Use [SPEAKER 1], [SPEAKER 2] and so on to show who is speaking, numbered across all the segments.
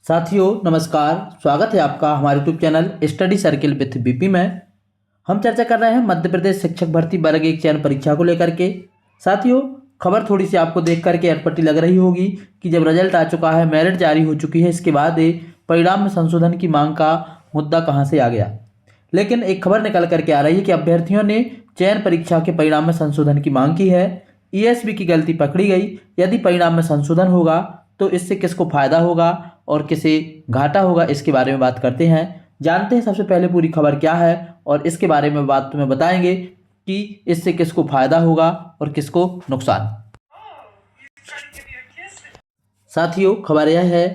[SPEAKER 1] साथियों नमस्कार, स्वागत है आपका हमारे YouTube channel study circle with BP में। हम चर्चा कर रहे हैं मध्य प्रदेश शिक्षक भर्ती वर्ग 1 चयन परीक्षा को लेकर के। साथियों खबर थोड़ी सी आपको देख करके अटपटी लग रही होगी कि जब रिजल्ट आ चुका है, मेरिट जारी हो चुकी है, इसके बाद परिणाम में संशोधन की मांग का मुद्दा कहाँ से आ गया। लेकिन एक खबर निकल करके आ रही है कि अभ्यर्थियों ने चयन परीक्षा के परिणाम में संशोधन की मांग की है। ईएसबी की गलती पकड़ी गई। यदि परिणाम में संशोधन होगा तो इससे किसको फायदा होगा और किसे घाटा होगा, इसके बारे में बात करते हैं। जानते हैं सबसे पहले पूरी खबर क्या है और इसके बारे में बात तुम्हें बताएंगे कि इससे किसको फायदा होगा और किसको नुकसान। साथियों खबर यह है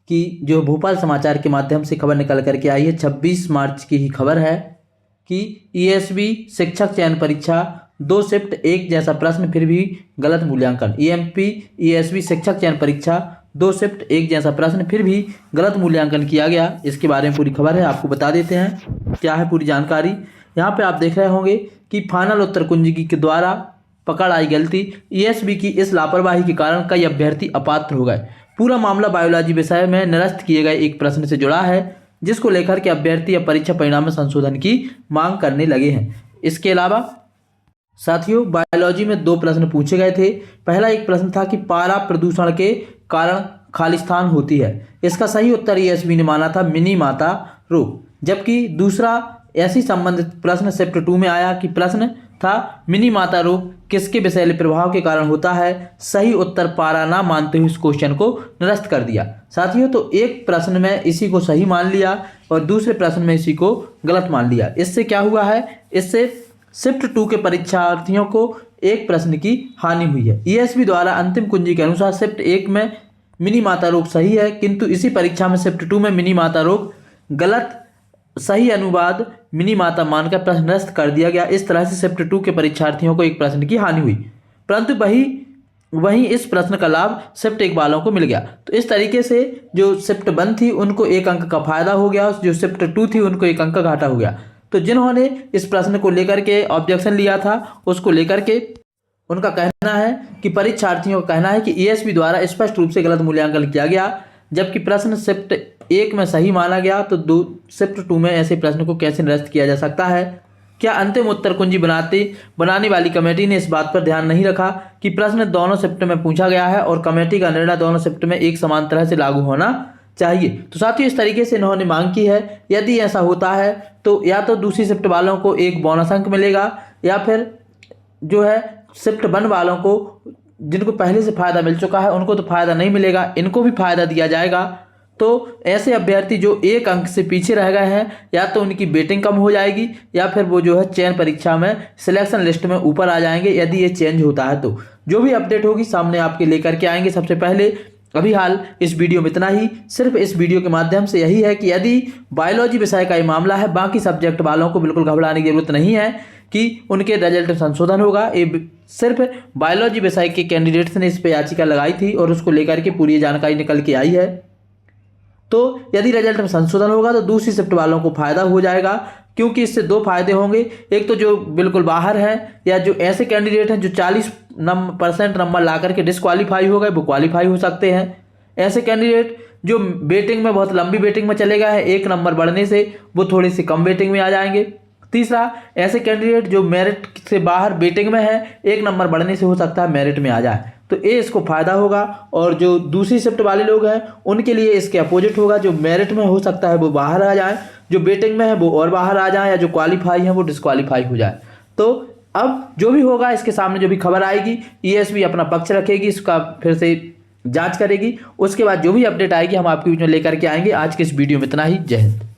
[SPEAKER 1] कि जो भोपाल समाचार के माध्यम से खबर निकल करके आई है, 26 मार्च की ही खबर है कि ईएसबी शिक्षक चयन परीक्षा 2 शिफ्ट एक जैसा प्रश्न फिर भी गलत मूल्यांकन। ईएमपी ईएसबी शिक्षक चयन परीक्षा 2 शिफ्ट एक जैसा प्रश्न फिर भी गलत मूल्यांकन किया गया। इसके बारे में पूरी खबर है, आपको बता देते हैं क्या है पूरी जानकारी। यहाँ पे आप देख रहे होंगे कि फाइनल उत्तर कुंजिकी के द्वारा पकड़ आई गलती। ईएसबी की इस लापरवाही के कारण कई अभ्यर्थी अपात्र हो गए। पूरा मामला बायोलॉजी विषय में निरस्त किए गए एक प्रश्न से जुड़ा है, जिसको लेकर के अभ्यर्थी अब परीक्षा परिणाम में संशोधन की मांग करने लगे हैं। इसके अलावा साथियों बायोलॉजी में 2 प्रश्न पूछे गए थे। पहला एक प्रश्न था कि पारा प्रदूषण के कारण खालिस्तान होती है। इसका सही उत्तर ईएसबी ने माना था मिनी माता रोग, जबकि दूसरा ऐसी संबंधित प्रश्न शिफ्ट 2 में आया कि प्रश्न था मिनी माता रोग किसके विषैले प्रभाव के कारण होता है। सही उत्तर पारा ना मानते हुए इस क्वेश्चन को निरस्त कर दिया। साथियों तो एक प्रश्न में इसी को सही मान लिया और दूसरे प्रश्न में इसी को गलत मान लिया। इससे क्या हुआ है, इससे शिफ्ट 2 के परीक्षार्थियों को एक प्रश्न की हानि हुई है। ईएसबी द्वारा अंतिम कुंजी के अनुसार शिफ्ट 1 में मिनी माता रोग सही है, किंतु इसी परीक्षा में शिफ्ट 2 में मिनी माता रोग गलत, सही अनुवाद मिनी माता मानकर प्रश्न निरस्त कर दिया गया। इस तरह से शिफ्ट 2 के परीक्षार्थियों को एक प्रश्न की हानि हुई, परंतु वहीं इस प्रश्न का लाभ शिफ्ट 1 वालों को मिल गया। तो इस तरीके से जो शिफ्ट 1 थी उनको 1 अंक का फायदा हो गया, जो शिफ्ट 2 थी उनको 1 अंक का घाटा हो गया। तो जिन्होंने इस प्रश्न को लेकर के ऑब्जेक्शन लिया था उसको लेकर के उनका कहना है कि परीक्षार्थियों का कहना है कि ईएसबी द्वारा स्पष्ट रूप से गलत मूल्यांकन किया गया। जबकि प्रश्न शिफ्ट 1 में सही माना गया तो शिफ्ट 2 में ऐसे प्रश्न को कैसे निरस्त किया जा सकता है। क्या अंतिम उत्तर कुंजी बनाने वाली कमेटी ने इस बात पर ध्यान नहीं रखा कि प्रश्न दोनों शिफ्ट में पूछा गया है और कमेटी का निर्णय दोनों शिफ्ट में एक समान तरह से लागू होना चाहिए। तो साथियों इस तरीके से इन्होंने मांग की है। यदि ऐसा होता है तो या तो दूसरी शिफ्ट वालों को एक बोनस अंक मिलेगा, या फिर जो है शिफ्ट 1 वालों को जिनको पहले से फायदा मिल चुका है उनको तो फायदा नहीं मिलेगा, इनको भी फायदा दिया जाएगा। तो ऐसे अभ्यर्थी जो 1 अंक से पीछे रह गए हैं या तो उनकी वेटिंग कम हो जाएगी या फिर वो जो है चयन परीक्षा में सिलेक्शन लिस्ट में ऊपर आ जाएंगे। यदि ये चेंज होता है तो जो भी अपडेट होगी सामने आपके लेकर के आएंगे। सबसे पहले अभी हाल इस वीडियो में इतना ही। सिर्फ इस वीडियो के माध्यम से यही है कि यदि बायोलॉजी विषय का ये मामला है, बाकी सब्जेक्ट वालों को बिल्कुल घबराने की जरूरत नहीं है कि उनके रिजल्ट में संशोधन होगा। ये सिर्फ बायोलॉजी विषय के कैंडिडेट्स ने इस पर याचिका लगाई थी और उसको लेकर के पूरी जानकारी निकल के आई है। तो यदि रिजल्ट में संशोधन होगा तो दूसरी शिफ्ट वालों को फायदा हो जाएगा, क्योंकि इससे 2 फायदे होंगे। एक तो जो बिल्कुल बाहर है या जो ऐसे कैंडिडेट हैं जो 40% नंबर ला करके डिस्क्वालीफाई हो गए, वो क्वालीफाई हो सकते हैं। ऐसे कैंडिडेट जो वेटिंग में बहुत लंबी वेटिंग में चले गए हैं, 1 नंबर बढ़ने से वो थोड़ी सी कम वेटिंग में आ जाएंगे। तीसरा ऐसे कैंडिडेट जो मेरिट से बाहर वेटिंग में है, 1 नंबर बढ़ने से हो सकता है मेरिट में आ जाए, तो ये इसको फायदा होगा। और जो दूसरी शिफ्ट वाले लोग हैं उनके लिए इसके अपोजिट होगा, जो मेरिट में हो सकता है वो बाहर आ जाए, जो वेटिंग में है वो और बाहर आ जाए, या जो क्वालिफाई है वो डिस्क्वालीफाई हो जाए। तो अब जो भी होगा इसके सामने जो भी खबर आएगी ईएसबी अपना पक्ष रखेगी, इसका फिर से जांच करेगी। उसके बाद जो भी अपडेट आएगी हम आपके बीच में लेकर के आएंगे। आज के इस वीडियो में इतना ही। जय हिंद।